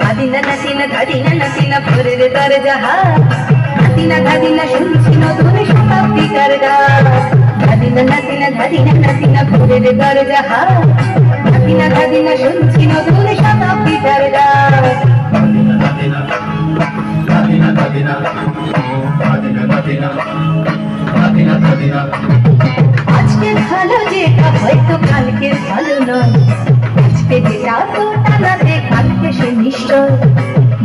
ধাদিনা নাতিনা ধাদিনা নাতিনা ভোরের দরজা ধাদিনা ধাদিনা শুনছি নতুন শতাব্দীকার গান ধাদিনা নাতিনা ধাদিনা নাতিনা ভোরের দরজা ধাদিনা ধাদিনা শুনছি নতুন শতাব্দীকার গান আজকের ভালো যেটা হয়তো কালকের ভালো নয় আজকে যেটা তো টানাতে কালকে সে নিশ্চয়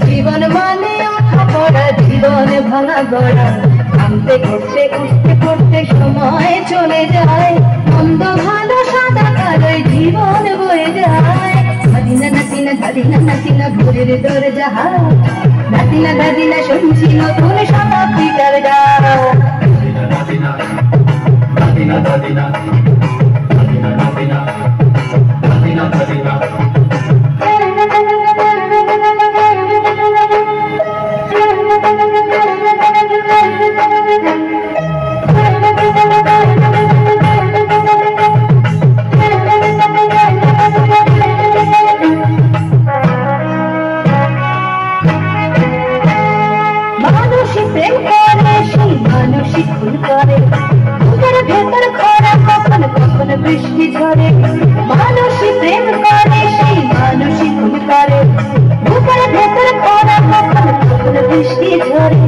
জীবন মানে ওঠা পড়া জীবন ভাঙা গড়া নামতে ঘুরতে উঠতে পড়তে সময় চলে যায় মন্দ ভালো সাদা কালোয় জীবন বয়ে যায় ধাদিনা নাতিনা ধাদিনা নাতিনা ভোরের দরজা ধাদিনা ধাদিনা শুনছি নতুন শতাব্দীকার গান ধাদিনা ধাদিনা ধাদিনা ধাদিনা ধাদিনা ধাদিনা মানসিক প্রেম করে সেই মানসিক ভুল করে বুকের ভেতর খরা কখন কখন বৃষ্টি ঝরে মানসিক প্রেম করে সেই মানসিক ভুল করে বুকের ভেতর খরা কখন কখন বৃষ্টি ঝরে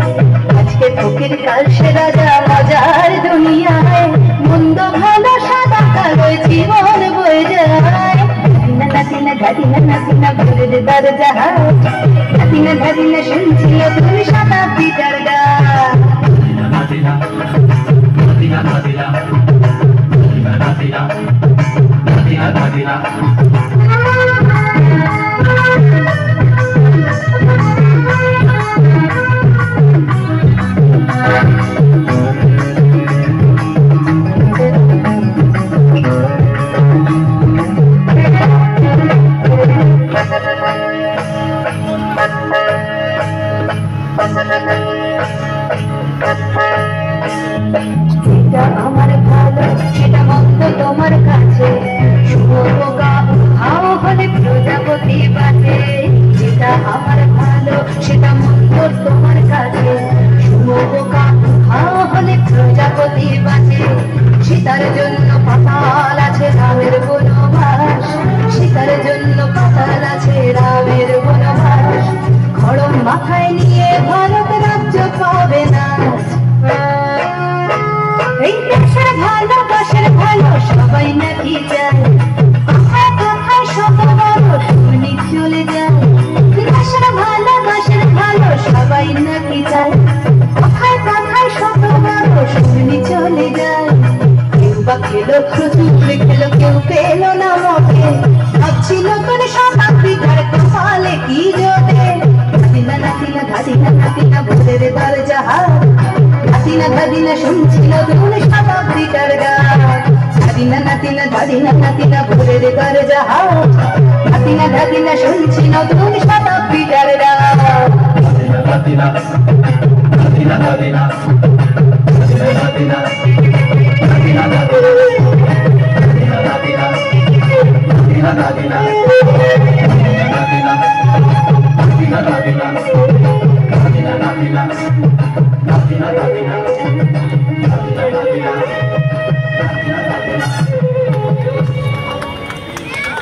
আজকে ফকির কাল সে রাজা মজার দুনিয়ায় মন্দ ভালো সাদা কালোয় জীবন বয়ে যায় ধাদিনা ধাদিনা ধাদিনা ভোরের দরজা ধাদিনা ধাদিনা শুনছি নতুন শতাব্দীকার গান ধাদিনা ধাদিনা ধাদিনা ধাদিনা ধাদিনা ধাদিনা যেটা আমার ভালো সেটা মন্দ তোমার কাছে শুভ বোকা হাও হলে প্রজাপতি বাজে যেটা আমার ভালো সেটা মন্দ তোমার কাছে শুভ বোকা হাও হলে প্রজাপতি বাজে সীতার জন্য পাতাল আছে রামের বনবাস সীতার জন্য পাতাল আছে রামের বনবাস খড়ম মাথায় নিয়ে ভারত রাজ্য পাবে না এই দেশের ভালোবাসার ভালো সবাই নাকি যায় কোথায় কোথায় শত বড় শুনি চলে যায় দেশের ভালোবাসার ভালো সবাই নাকি যায় কোথায় কোথায় শত বড় শুনি চলে যায় কেউ বা খেলো প্রচুর খেলো কেউ পেলো না মকে ভাবছিল কোন শতাব্দীকার কপালে কি জোটে ধাদিনা নাতিনা ধাদিনা নাতিনা ভোরের দরজা ধাদিনা ধাদিনা শুনছি নতুন শতাব্দীকার গান ধাদিনা নাতিনা ধাদিনা নাতিনা ভোরের দরজা ধাদিনা ধাদিনা শুনছি নতুন শতাব্দীকার গান ধাদিনা ধাদিনা ধাদিনা ধাদিনা ধাদিনা ধাদিনা ধাদিনা ধাদিনা ধাদিনা ধাদিনা